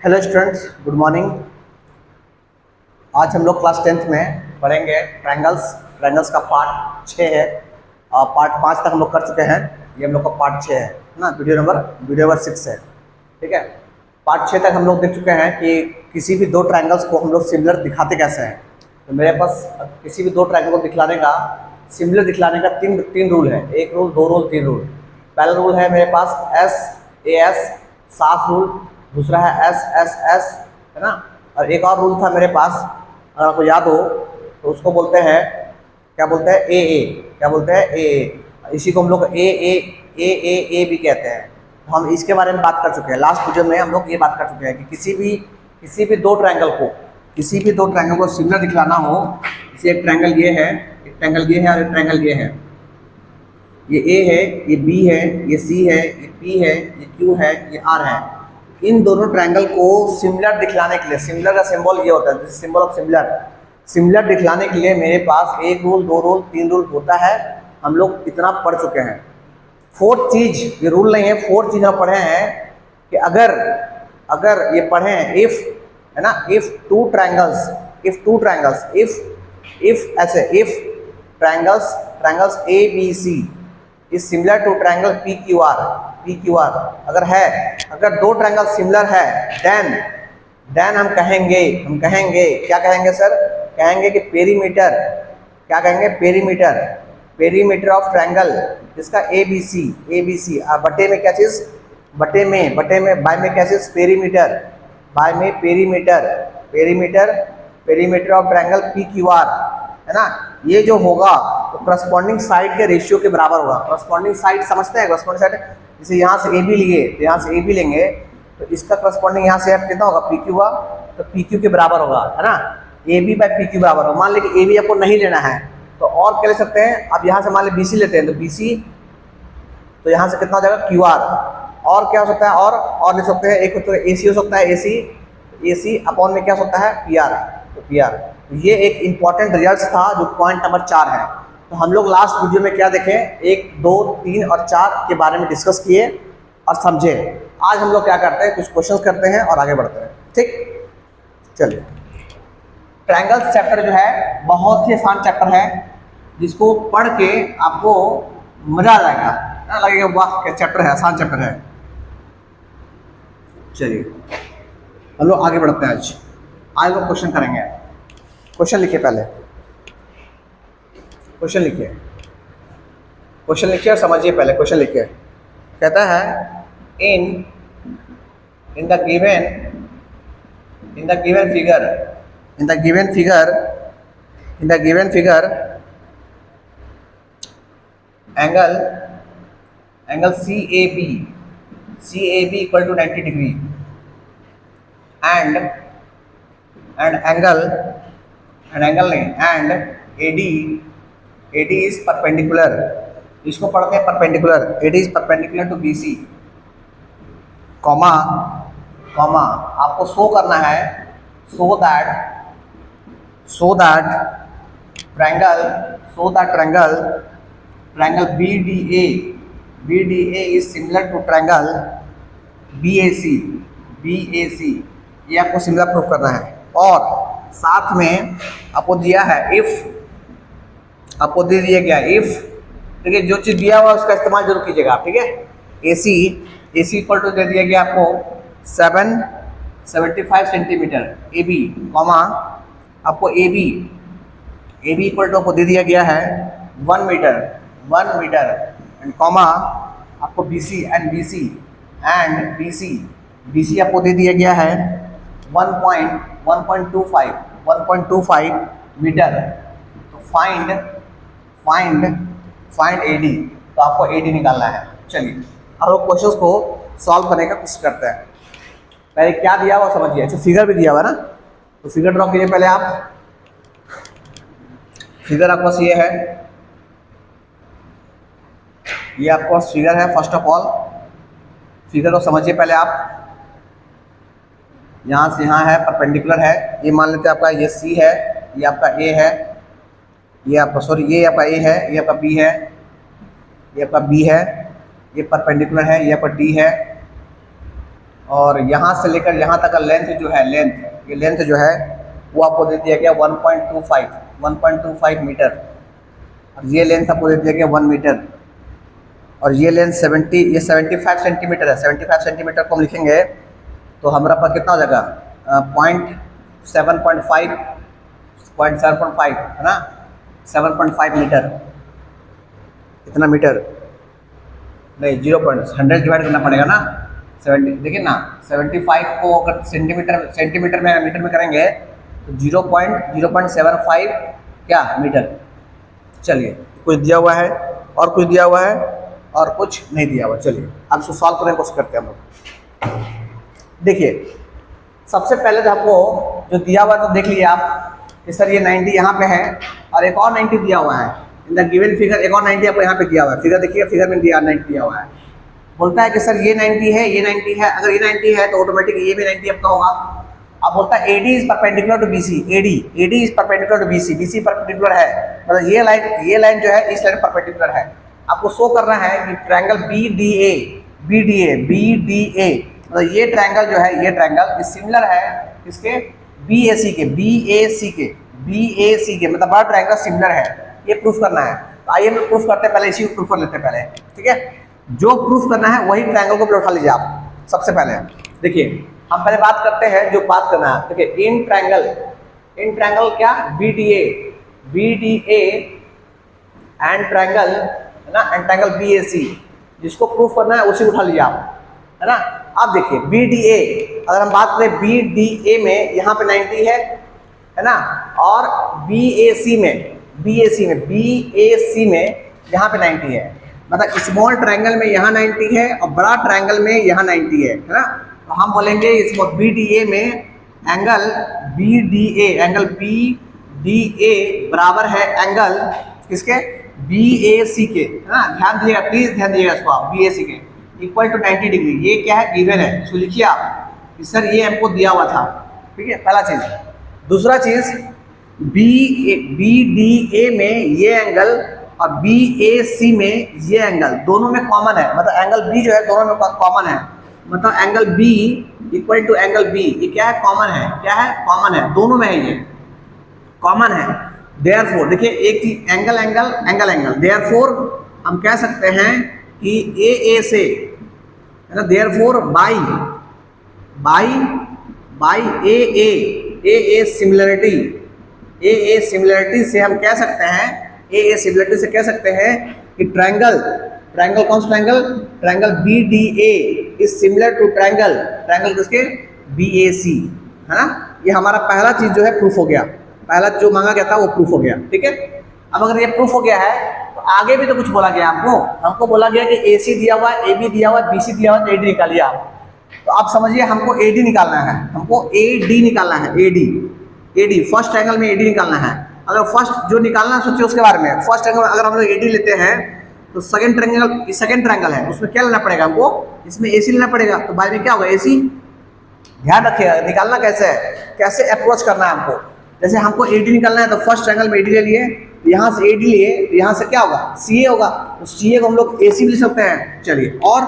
Hello students, good morning. आज हम लोग क्लास 10th में पढ़ेंगे ट्रायंगल्स का पार्ट 6 है। पार्ट 5 तक हम लोग कर चुके हैं। ये हम लोग का पार्ट 6 है ना, वीडियो नंबर 6 है। ठीक है, पार्ट 6 तक हम लोग देख चुके हैं कि किसी भी दो ट्रायंगल्स को हम लोग सिमिलर दिखाते कैसे हैं। तो मेरे पास किसी भी दो ट्रायंगल को दिखलाने का, सिमिलर दिखलाने का तीन रूल है। एक रूल, दो रूल, तीन रूल। पहला रूल है मेरे पास SAS साफ रूल। दूसरा है SSS, है ना। और एक और रूल था मेरे पास, अगर आपको याद हो तो उसको बोलते हैं, क्या बोलते हैं, AA। क्या बोलते हैं, AA। इसी को हम लोग AA भी कहते हैं। तो हम इसके बारे में बात कर चुके हैं। लास्ट वीडियो में हम लोग ये बात कर चुके हैं कि किसी भी दो ट्रायंगल को सिमिलर दिखलाना हो। जैसे एक ट्रायंगल ये है, एक ट्रायंगल ये है और एक ट्रायंगल ये है। ये A है, ये B है, ये C है, ये P है, ये Q है, ये R है। इन दोनों ट्रायंगल को सिमिलर दिखलाने के लिए, सिमिलर का सिंबल ये होता है, सिंबल ऑफ सिमिलर दिखलाने के लिए मेरे पास एक रूल, दो रूल, तीन रूल होता है। हम लोग इतना पढ़ चुके हैं। फोर्थ चीज, ये रूल नहीं है, फोर्थ चीज हम पढ़े हैं कि अगर ये पढ़े हैं, इफ, है ना, if two triangles, if triangles ABC is similar to triangle PQR। अगर दो ट्रायंगल सिमिलर है, देन हम कहेंगे क्या कहेंगे सर? कहेंगे कि पेरीमीटर, क्या कहेंगे, पेरीमीटर ऑफ ट्रायंगल जिसका ABC। बटे में क्या चीज, बाय में क्या चीज, पेरीमीटर। बाय में पेरीमीटर ऑफ ट्रायंगल PQR, है ना। ये जो होगा तो करस्पॉन्डिंग साइड के रेशियो के बराबर होगा। करस्पॉन्डिंग साइड समझते हैं? करस्पॉन्डिंग साइड जैसे यहाँ से AB लिए, तो यहाँ से AB लेंगे तो इसका करस्पॉन्डिंग यहाँ से कितना होगा, PQ हुआ, तो PQ के बराबर होगा, है ना। AB बाय PQ बराबर होगा। मान लीजिए AB आपको नहीं लेना है तो और क्या ले सकते हैं आप? यहाँ से मान लीजिए BC लेते हैं तो BC, तो यहाँ से कितना हो जाएगा, QR। और क्या हो सकता है, और ले सकते हैं, एक तो AC हो सकता है, AC अपॉन में क्या हो सकता है, PR। तो PR, ये एक इंपॉर्टेंट रिजल्ट था जो पॉइंट नंबर 4 है। तो हम लोग लास्ट वीडियो में क्या देखें, 1, 2, 3 और 4 के बारे में डिस्कस किए और समझे। आज हम लोग क्या करते हैं, कुछ क्वेश्चंस करते हैं और आगे बढ़ते हैं। ठीक, चलिए। ट्रायंगल्स चैप्टर जो है बहुत ही आसान चैप्टर है, जिसको पढ़ के आपको मजा आ जाएगा, लगेगा वाह क्या चैप्टर है, आसान चैप्टर है। चलिए हम लोग आगे बढ़ते हैं। आज लोग क्वेश्चन करेंगे। क्वेश्चन लिखिए, पहले क्वेश्चन लिखिए और समझिए। पहले क्वेश्चन लिखिए। कहता है in the given figure angle CAB equal to 90 degree and AD is perpendicular. इसको पढ़ते हैं perpendicular. AD is perpendicular to BC, comma आपको शो करना है so that triangle BDA is similar to triangle BAC। ये आपको सिमिलर प्रूफ करना है। और साथ में आपको दिया है आपको दे दिया गया इफ, ठीक है, जो चीज दिया हुआ उसका इस्तेमाल जरूर कीजिएगा आप। ठीक है, AC इक्वल टू दे दिया गया आपको 775 सेंटीमीटर AB, कॉमा आपको AB इक्वल टू आपको दे दिया गया है 1 मीटर एंड कॉमा आपको BC आपको दे दिया गया है 1.25 मीटर। तो फाइंड AD, तो आपको AD निकालना है। चलिए अब लोग क्वेश्चंस को सॉल्व करने का कोशिश करते हैं। पहले क्या दिया हुआ समझिए। अच्छा, फिगर भी दिया हुआ ना, तो फिगर ड्रॉ कीजिए पहले आप। फिगर आपके पास ये है, ये आपके पास फिगर है। फर्स्ट ऑफ ऑल फिगर को समझिए पहले आप। यहाँ से यहाँ है, परपेंडिकुलर है। ये मान लेते हैं आपका ये C है, ये आपका A है, ये आपका ये आपका A है, ये आपका B है, ये आपका B है, ये परपेंडिकुलर है, ये आपका D है और यहाँ से लेकर यहाँ तक का लेंथ जो है, ये लेंथ जो है वो आपको दे दिया गया 1.25 मीटर, और ये लेंथ आपको दे दिया गया 1 मीटर, और ये लेंथ 75 सेंटीमीटर है। 75 सेंटीमीटर को हम लिखेंगे तो हमारा पास कितना हो जाएगा, 0.7.5 है ना, 7.5 मीटर। कितना मीटर, नहीं 0.100 डिवाइड करना पड़ेगा ना 70, देखिए ना 75 को अगर सेंटीमीटर में मीटर में करेंगे तो 0.75 क्या मीटर। चलिए कुछ दिया हुआ है और कुछ दिया हुआ है और कुछ नहीं दिया हुआ। चलिए अब इसको सॉल्व करने की कोशिश करते हैं हम लोग। देखिए सबसे पहले तो आपको जो दिया हुआ है तो देख लीजिए आप कि सर ये 90 यहाँ पे है और एक और 90 दिया हुआ है। इन द गिवन फिगर एक और 90 आपको यहाँ पे दिया हुआ है। फिगर देखिए, फिगर में दिया 90 दिया हुआ है। बोलता है कि सर ये 90 है, ये 90 है। अगर ये 90 है तो ऑटोमेटिक ये भी 90 आपका होगा। अब बोलता है AD is perpendicular to BC, AD is perpendicular to BC perpendicular है, मतलब ये लाइन जो है इस लाइन परपेंडिकुलर है। आपको शो करना है कि ट्रायंगल BDA मतलब ये ट्रायंगल जो है, ये ट्रायंगल सिमिलर है इसके BAC के मतलब बड़ा ट्रायंगल सिमिलर है, ये प्रूफ करना है। तो आइए हम प्रूफ करते हैं, पहले इसी को प्रूफ कर लेते हैं पहले, ठीक है। जो प्रूफ करना है वही ट्रायंगल को उठा लीजिए आप। सबसे पहले देखिए हम पहले बात करते हैं जो बात करना है। देखिए इन ट्रायंगल क्या BDA एंड ट्रायंगल है ना, एंड ट्रायंगल BAC, जिसको प्रूफ करना है उसी को उठा लीजिए आप, है ना। अब देखिए BDA, अगर हम बात करें BDA में यहाँ पे 90 है ना, और BAC में यहाँ पे 90 है। मतलब स्मॉल ट्रायंगल में यहाँ 90 है और बड़ा ट्रायंगल में यहाँ 90 है ना। तो हम बोलेंगे इसको BDA में एंगल BDA बराबर है एंगल किसके, BAC के, है ना। ध्यान दिएगा, प्लीज ध्यान दिएगा इसको आप, BAC के इक्वल टू 90 डिग्री। ये क्या है, गिवन है। इसको लिखिए आप कि सर ये हमको दिया हुआ था, ठीक है, पहला चीज। दूसरा चीज BDA में ये एंगल और BAC में ये एंगल दोनों में कॉमन है, मतलब एंगल B जो है दोनों में कॉमन है, मतलब angle B equal to angle B, ये क्या है, कॉमन है। क्या है, कॉमन है, दोनों में है, ये कॉमन है। देयरफॉर देखिए एक चीज एंगल, देयरफॉर हम कह सकते हैं कि AA से, है ना, देयरफॉर बाई AA सिमिलरिटी से हम कह सकते हैं, AA सिमिलरिटी से कह सकते हैं कि ट्रायंगल कौन सा triangle BDA is similar to triangle किसके, BAC, है ना। ये हमारा पहला चीज जो है प्रूफ हो गया, पहला जो मांगा गया था वो प्रूफ हो गया, ठीक है। अब अगर ये प्रूफ हो गया है तो आगे भी तो कुछ बोला गया हमको बोला गया कि AC दिया हुआ है, AB दिया हुआ है, BC दिया हुआ है, तो AD निकालिए आप। तो आप समझिए हमको AD निकालना है, हमको AD निकालना है, AD फर्स्ट ट्रायंगल में AD निकालना है। अगर फर्स्ट जो निकालना है सोचिए उसके बारे में। फर्स्ट ट्रायंगल अगर हम लोग AD लेते हैं तो सेकंड ट्रायंगल है, उसमें क्या लेना पड़ेगा हमको, इसमें AC लेना पड़ेगा। तो बाद में क्या होगा, AC। ध्यान रखिएगा निकालना कैसे है, कैसे अप्रोच करना है हमको। जैसे हमको AD निकालना है तो फर्स्ट ट्रायंगल में AD ले लिए, यहाँ से AD लिए तो यहाँ से क्या होगा, CA होगा। तो CA को हम लोग AC भी लिख सकते हैं। चलिए और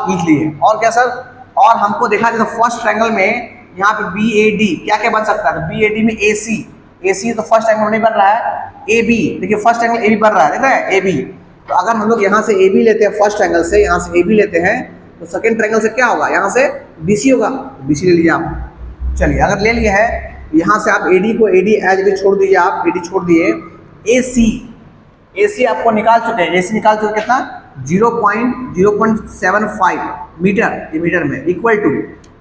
लिख लिए, और क्या सर, और हमको देखा जाए तो फर्स्ट ट्रायंगल में यहाँ पे BAD क्या क्या बन सकता है, तो BAD में AC तो फर्स्ट ट्रायंगल नहीं बन रहा है, AB देखिए फर्स्ट ट्रायंगल AB बन रहा है, देख रहे हैं AB। तो अगर हम लोग यहाँ से AB लेते हैं, फर्स्ट ट्रायंगल से यहाँ से AB लेते हैं तो सेकंड ट्रायंगल से क्या होगा, यहाँ से BC होगा, BC ले लीजिए आप। चलिए अगर ले लिया है यहाँ से आप AD को AD एज भी छोड़ दीजिए, आप AD छोड़ दिए। AC आपको निकाल चुके हैं, AC निकाल चुके कितना, 0.75 मीटर, ये मीटर में, इक्वल टू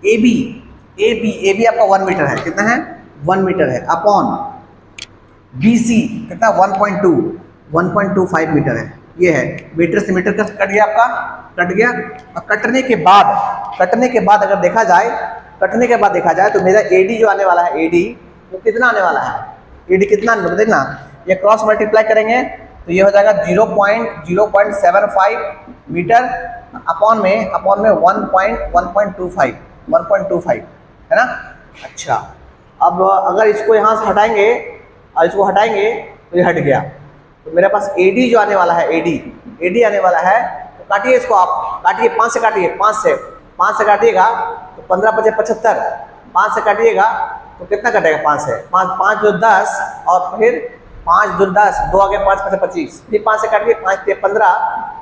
AB आपका 1 मीटर है, कितना है, 1 मीटर है, अपॉन BC कितना 1.25 मीटर है, ये है। मीटर से मीटर कट गया आपका, कट गया। और कटने के बाद अगर देखा जाए तो मेरा AD जो आने वाला है, AD वो कितना आने वाला है, AD कितना देखना, ये क्रॉस मल्टीप्लाई करेंगे तो ये हो जाएगा 0.75 मीटर अपॉन में 1.25 है ना। अच्छा अब अगर इसको यहाँ से हटाएंगे और इसको हटाएंगे तो ये हट गया, तो मेरे पास AD जो आने वाला है, AD आने वाला है। तो काटिए इसको, आप काटिए, 5 से काटिए, 5 से काटिएगा तो 15 × 5 = 75, 5 से काटिएगा तो कितना कटेगा? 5 से 5, 5 × 10 और फिर 5 × 10, 2 आ गया 5 × 5 = 25, फिर 5 से काटिए 5 × 15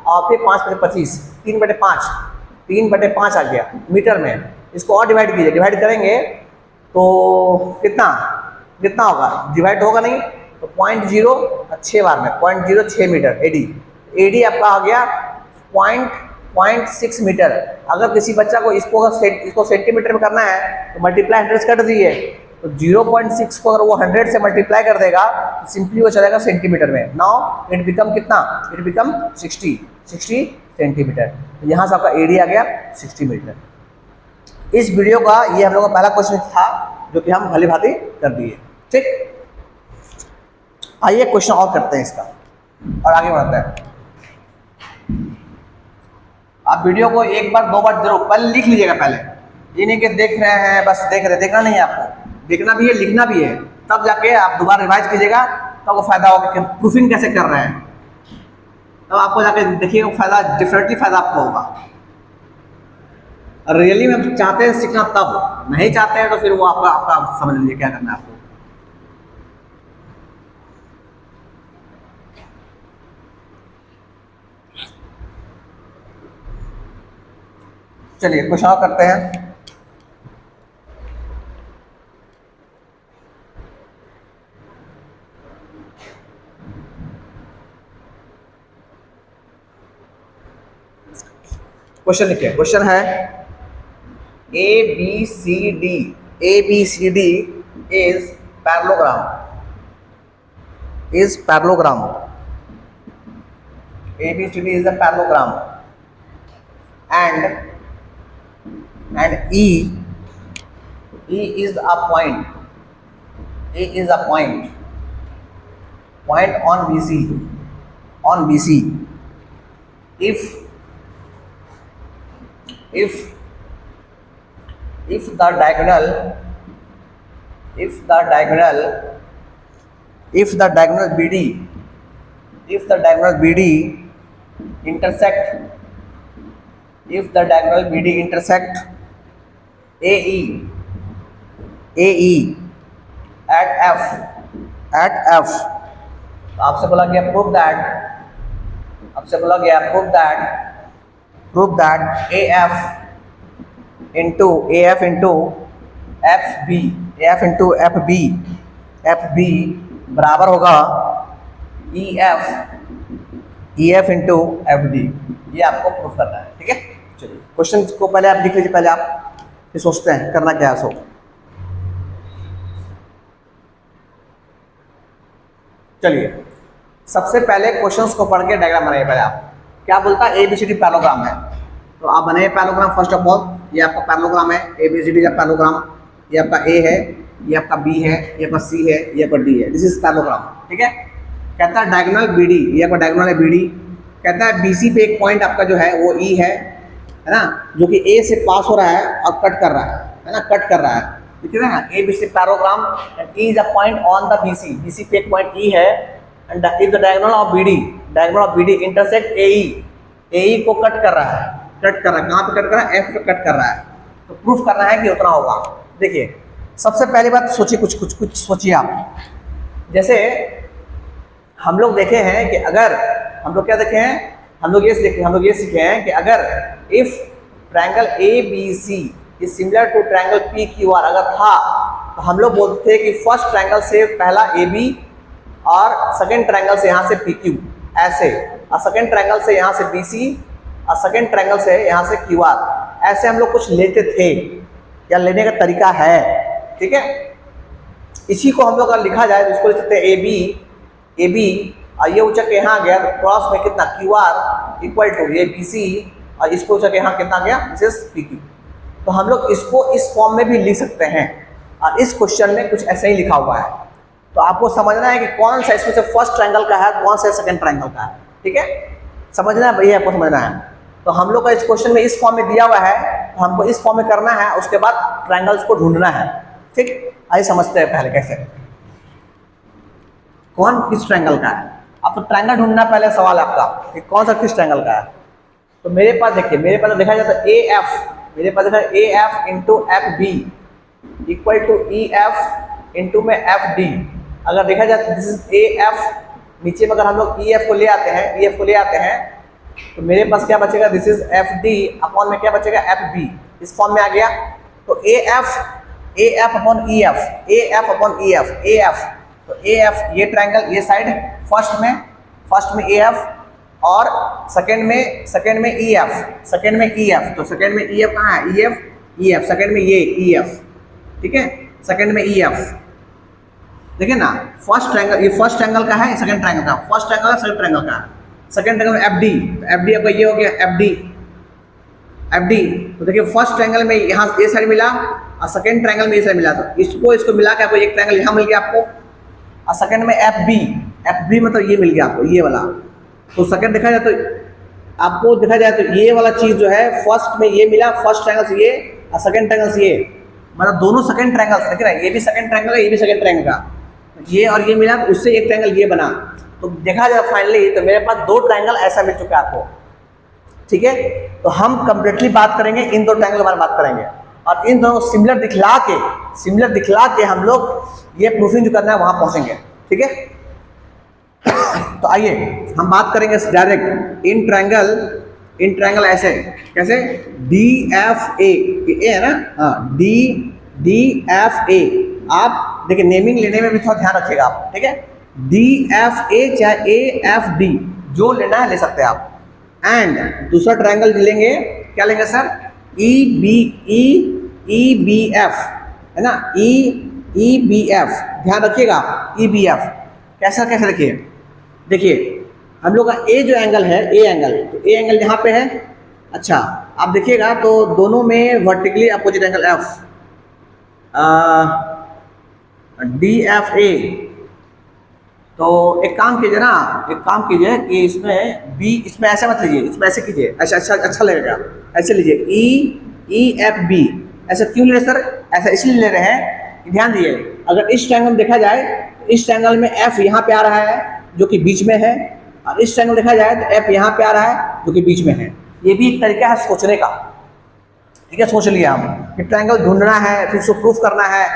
और फिर 5 × 5 = 25, 3/5, 3/5 आ गया मीटर में। इसको और डिवाइड कीजिए, डिवाइड करेंगे तो कितना कितना होगा? डिवाइड होगा नहीं तो 0.06 बार में 0.06 मीटर एडी। एडी आपका आ गया 0.6 मीटर। अगर किसी बच्चा को इसको सेंटीमीटर में करना है तो मल्टीप्लाई 100 से कर दीजिए, तो 0.6 को अगर वो 100 से मल्टीप्लाई कर देगा तो सिंपली वो चलेगा सेंटीमीटर में। नाउ इट बिकम कितना? It become 60 centimetre. तो यहाँ से आपका एडी आ गया 60 मीटर। इस वीडियो का ये हम लोग का पहला क्वेश्चन था जो कि हम भली भांति कर दिए। ठीक, आइए क्वेश्चन और करते हैं इसका और आगे बढ़ते हैं। आप वीडियो को एक बार 2 बार जरूर पहले लिख लीजिएगा। पहले ये नहीं कि देख रहे हैं बस देख रहे, देखना नहीं है आपको, देखना भी है लिखना भी है, तब जाके आप दोबारा रिवाइज कीजिएगा तब वो फायदा होगा कि प्रूफिंग कैसे कर रहे हैं, तब आपको जाके देखिएगा फायदा, डिफरेंटली फायदा आपको होगा। रियली में हम चाहते हैं सीखना, तब नहीं चाहते हैं तो फिर वो आपका समझ लीजिए क्या करना है आपको। चलिए क्वेश्चन और करते हैं। क्वेश्चन लिखिए, क्वेश्चन है ABCD is parallelogram, ABCD is a parallelogram and E is a point, point on BC. If the diagonal BD intersect AE at F, तो आपसे बोला गया prove that AF into FB बराबर होगा EF into FD। ये आपको proof करना है। ठीक है, चलिए क्वेश्चन को पहले आप लिख लीजिए, पहले आप फिर सोचते हैं करना क्या है। सो चलिए सबसे पहले क्वेश्चंस को पढ़ के डायग्राम बनाइए। पहले आप क्या बोलता है? ABCD पैरेललोग्राम है, तो आप बनाइए पैरेललोग्राम। फर्स्ट ऑफ ऑल ये आपका पैरेललोग्राम है, ABCD का पैरेललोग्राम। ये आपका A है, ये आपका B है, ये आपका C है, ये आपका D है। This is parallelogram. ठीक है, कहता है डायगोनल BD, ये आपका डायगोनल है BD। कहता है BC पे एक पॉइंट आपका जो है वो E है ना, जो कि A से पास हो रहा है और कट कर रहा है ना, कट कर रहा है। ठीक है ना, ABCD parallelogram and E is a point on the BC, BC पे एक पॉइंट E है and if the diagonal of BD intersect AE को कट कर रहा है। कहाँ पे कट कर रहा है? F पे कट कर रहा है। तो प्रूफ करना है कि उतना होगा। देखिए सबसे पहली बात सोचिए, कुछ सोचिए आप। जैसे हम लोग देखे हैं कि अगर हम लोग क्या देखे हैं, हम लोग ये सीखे हैं कि अगर if triangle ABC is similar to triangle PQR अगर था, तो हम लोग बोलते थे कि फर्स्ट ट्रायंगल से पहला AB और सेकेंड ट्रायंगल से यहाँ से PQ ऐसे, और सेकेंड ट्रायंगल से यहाँ से BC और सेकेंड ट्रायंगल से यहाँ से QR, ऐसे हम लोग कुछ लेते थे या लेने का तरीका है। ठीक है, इसी को हम लोग अगर लिखा जाए तो इसको लिख सकते हैं AB और ये ऊंचा के यहाँ गया क्रॉस में कितना QR इक्वल टू ये BC और इसको ऊंचा के यहाँ कितना गया दिस इज PQ। तो हम लोग इसको इस फॉर्म में भी लिख सकते हैं और इस क्वेश्चन में कुछ ऐसा ही लिखा हुआ है। तो आपको समझना है कि कौन सा इसमें से फर्स्ट ट्रायंगल का है, कौन सा सेकंड ट्रायंगल का है। ठीक है, समझना है भैया, आपको समझना है। तो हम लोग का इस क्वेश्चन में इस फॉर्म में दिया हुआ है, तो हमको इस फॉर्म में करना है, उसके बाद ट्रायंगल्स को ढूंढना है। ठीक, आइए समझते हैं पहले कैसे, कौन किस ट्रायंगल का है। अब तो ट्रायंगल ढूंढना पहले सवाल आपका कि कौन सा किस ट्रायंगल का है। तो मेरे पास देखिए, मेरे पास देखा जाए तो मेरे पास देखा A F into F B equal to E F into में एफ डी। अगर देखा जाए दिस इज ए एफ, नीचे में अगर हम लोग ई एफ को ले आते हैं, ई एफ को ले आते हैं तो मेरे पास क्या बचेगा, this is F D upon में क्या बचेगा एफ बी, इस फॉर्म में आ गया। तो A F upon E F, A F upon E F, A F, तो ए एफ ये ट्रायंगल ये साइड फर्स्ट में ए एफ और सेकंड में ई एफ, सेकंड में ई एफ, तो सेकंड में ई एफ कहाँ है, ई एफ, सेकंड में ये ई एफ, ठीक है, सेकंड में ई एफ। देखिए ना फर्स्ट ट्रायंगल, ये फर्स्ट ट्रायंगल का है, सेकंड ट्रायंगल का, फर्स्ट ट्रायंगल का सेकंड ट्रायंगल का, सेकंड ट्रायंगल में एफ डी, तो एफ डी आपका ये हो गया एफ डी, एफ डी। तो देखिए फर्स्ट ट्रायंगल में यहाँ ये साइड मिला और सेकंड ट्रायंगल में ये साइड मिला, तो इसको मिला के आपको एक ट्रायंगल यहाँ मिल गया आपको, और सेकंड में एफ बी मतलब ये मिल गया आपको ये वाला। तो सेकंड देखा जाए तो आपको देखा जाए तो ये वाला चीज़ जो है फर्स्ट में ये मिला, फर्स्ट ट्रायंगल से ये और सेकंड ट्रायंगल से ये, मतलब दोनों सेकंड ट्रायंगल देखिए ना, ये भी सेकंड ट्रायंगल है, ये भी सेकंड ट्रायंगल का, ये और ये मिला, उससे एक ट्रायंगल ये बना। तो देखा जाए फाइनली तो मेरे पास दो ट्रायंगल ऐसा मिल चुका है आपको, ठीक है। तो हम कंप्लीटली बात करेंगे इन दो ट्रायंगल के बारे में बात करेंगे, और इन दोनों सिमिलर दिखला के हम लोग ये प्रूफिंग जो करना है वहां पहुंचेंगे, ठीक है। तो आइए हम बात करेंगे डायरेक्ट इन ट्रायंगल ऐसे कैसे, डी एफ ए है ना, हाँ डी एफ ए। आप देखिए नेमिंग लेने में भी थोड़ा ध्यान रखिएगा आप, ठीक है। डी एफ ए चाहे ए एफ डी जो लेना है ले सकते हैं आप। एंड दूसरा ट्रायंगल लेंगे, क्या लेंगे सर, ई बी एफ है ना, ई बी एफ, ध्यान रखिएगा ई बी एफ कैसे रखिए। देखिए हम लोग का ए जो एंगल है, ए एंगल, तो ए एंगल यहाँ पे है, अच्छा आप देखिएगा तो दोनों में vertically opposite angle F, D F ए। तो एक काम कीजिए कि इसमें बी, इसमें ऐसे मत लीजिए, इसमें ऐसे कीजिए, अच्छा लगेगा, ऐसे लीजिए ई एफ बी। ऐसा क्यों ले रहे सर, ऐसा इसलिए ले रहे हैं कि ध्यान दिए, अगर इस ट्रायंगल देखा जाए तो इस ट्रायंगल में एफ यहाँ पे आ रहा है जो कि बीच में है, और इस ट्रायंगल देखा जाए तो एफ यहाँ पे आ रहा है जो कि बीच में है। ये भी एक तरीका है सोचने का, ठीक है। सोच लिया हम कि ट्रायंगल ढूंढना है फिर उसको प्रूफ करना है,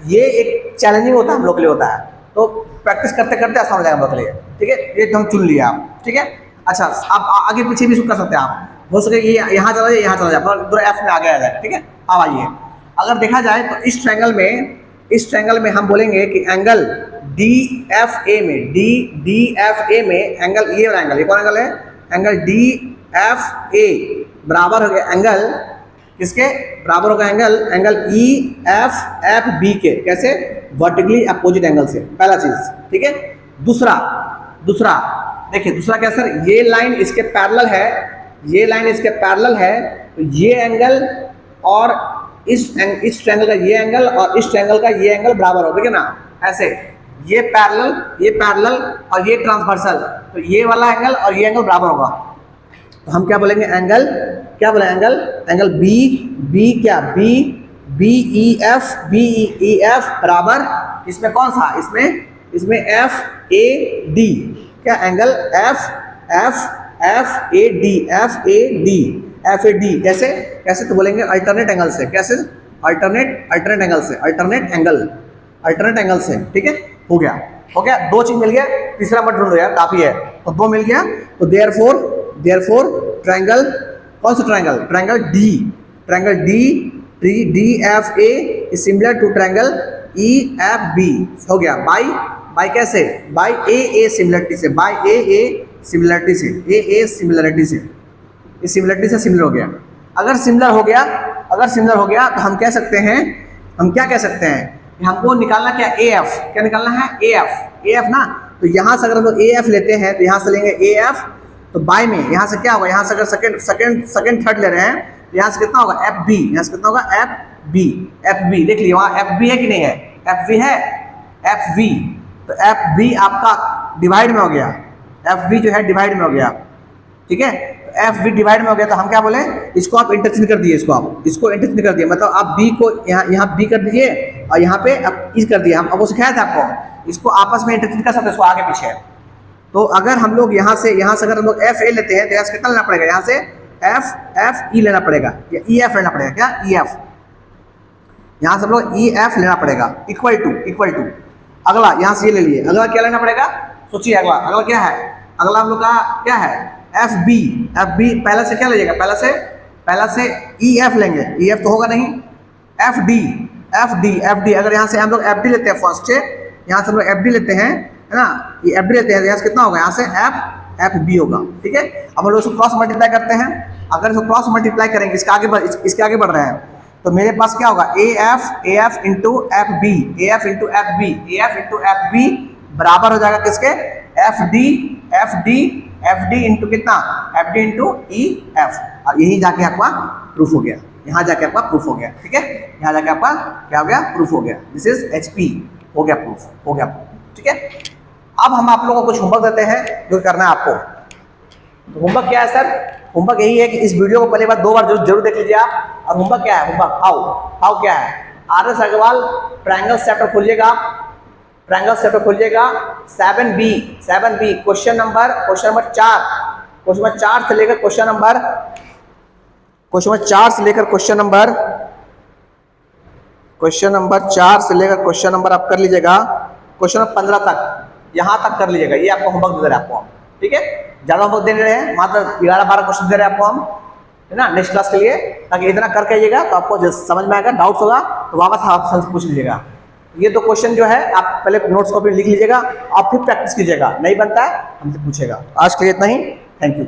ये एक चैलेंजिंग होता है हम लोग के लिए होता है, तो प्रैक्टिस करते करते आसान हो जाएगा हम लोग के लिए, ठीक है। ये हम चुन लिया आप, ठीक है। अच्छा आप आगे पीछे भी कर सकते हैं आप, हो सके ये यहाँ चला जाए, यहाँ चला जाए, पर दूर एफ में आगे आ जाए, ठीक है। अब आइए अगर देखा जाए तो इस ट्रायंगल में हम बोलेंगे कि एंगल डी एफ ए में एंगल, ये वाला एंगल, ये कौन एंगल है, एंगल डी एफ ए बराबर हो गया एंगल किसके, बराबर होगा एंगल ई एफ बी के, कैसे, वर्टिकली अपोजिट एंगल से, पहला चीज, ठीक है। दूसरा देखिए दूसरा क्या सर, ये लाइन इसके पैरेलल है, तो ये एंगल और इस ट्रायंगल का ये एंगल और इस ट्रायंगल का ये एंगल बराबर हो, देखिए ना ऐसे, ये पैरेलल और ये ट्रांसवर्सल, तो ये वाला एंगल और ये एंगल बराबर होगा। तो हम क्या बोलेंगे, एंगल बी क्या, बी ई एफ बराबर, इसमें कौन सा, इसमें एफ ए डी, क्या एंगल एफ ए डी, कैसे तो बोलेंगे अल्टरनेट एंगल से, कैसे, अल्टरनेट एंगल से, ठीक है। हो गया, दो चीज मिल गया, तीसरा मत ढूंढो यार, काफी है, तो दो मिल गया। तो देयरफॉर ट्रायंगल, कौन सा triangle D F A is similar to triangle E F B, हो गया बाय कैसे, बाय ए सिमिलरिटी से, इस सिमिलरिटी से सिमिलर हो गया। अगर सिमिलर हो गया तो हम क्या कह सकते हैं, हमको निकालना क्या, क्या निकालना है, ए एफ ना। तो यहाँ से अगर हम लोग ए एफ लेते हैं तो यहाँ से लेंगे ए एफ, तो बाय में यहाँ से क्या होगा, यहाँ से अगर सेकंड थर्ड ले रहे हैं तो यहाँ से कितना होगा, एफ बी, यहाँ से कितना होगा, एफ बी देख लीजिए वहाँ एफ बी है कि नहीं है, एफ बी है, तो एफ बी आपका डिवाइड में हो गया, एफ बी जो है डिवाइड में हो गया, ठीक है। एफ बी डिवाइड में हो गया, तो हम क्या बोले, इसको आप इंटरचेंज कर दिए, इसको इंटरचेंज कर दिए, मतलब आप बी को यहाँ बी कर दीजिए और यहाँ पे अब इस कर दिया, हम आपको सिखाया था आपको, इसको आपस में इंटरचेंज कर सकते हैं, इसको आगे पीछे। तो अगर हम लोग यहाँ से अगर हम लोग एफ ए लेते हैं तो यहाँ से कितना लेना पड़ेगा, यहाँ से एफ ई लेना पड़ेगा, या ई एफ लेना पड़ेगा, क्या ई एफ, यहाँ से हम लोग ई एफ लेना पड़ेगा, इक्वल टू अगला यहाँ से ये ले लिए, अगला क्या लेना पड़ेगा, सोचिए अगला क्या है, अगला हम लोग का क्या है, एफ बी पहले से क्या लीजिएगा, पहले से ई एफ लेंगे, ई एफ तो होगा नहीं, एफ डी अगर यहाँ से हम लोग एफ डी लेते हैं फर्स्ट से, यहाँ से हम लोग एफ डी लेते हैं, है ना, ये एफ डी लेते हैं, यहाँ से कितना होगा, यहाँ से एफ बी होगा, ठीक है। अब हम लोग इसको क्रॉस मल्टीप्लाई करते हैं, अगर इसको क्रॉस मल्टीप्लाई करेंगे इसके आगे बढ़ रहे हैं, तो मेरे पास क्या होगा, A F into F B बराबर हो जाएगा किसके, एफ डी इंटू कितना, F D into E F, और यही जाके आपका प्रूफ हो गया, यहाँ जाके आपका प्रूफ हो गया, ठीक है, यहाँ जाके आपका क्या हो गया, प्रूफ हो गया, दिस इज एचपी, हो गया प्रूफ, ठीक है। अब हम आप लोगों को कुछ होमवर्क देते हैं जो करना है आपको। तो होमवर्क क्या है सर, होमवर्क यही है कि इस वीडियो को पहले बार 2 बार जरूर देख लीजिए आप। और होमवर्क क्या है, होमवर्क हाउ क्या है, आर.एस. अग्रवाल ट्रायंगल्स चैप्टर खोलिएगा, 7B क्वेश्चन नंबर 4 से लेकर क्वेश्चन नंबर 4 से लेकर क्वेश्चन नंबर आप कर लीजिएगा, क्वेश्चन नंबर 15 तक, यहाँ तक कर लीजिएगा। ये आपको होमवर्क दे रहे हैं आपको हम, ठीक है, ज़्यादा होमवर्क दे रहे हैं, मात्र 11-12 क्वेश्चन दे रहे हैं आपको हम, है ना, नेक्स्ट क्लास के लिए, ताकि इतना करके आइएगा तो आपको समझ में आएगा, डाउट्स होगा तो वापस आप पूछ लीजिएगा। ये 2 क्वेश्चन जो है आप पहले नोट्स कॉपी लिख लीजिएगा और फिर प्रैक्टिस कीजिएगा, नहीं बनता है हमसे पूछेगा। आज के लिए इतना ही, थैंक यू।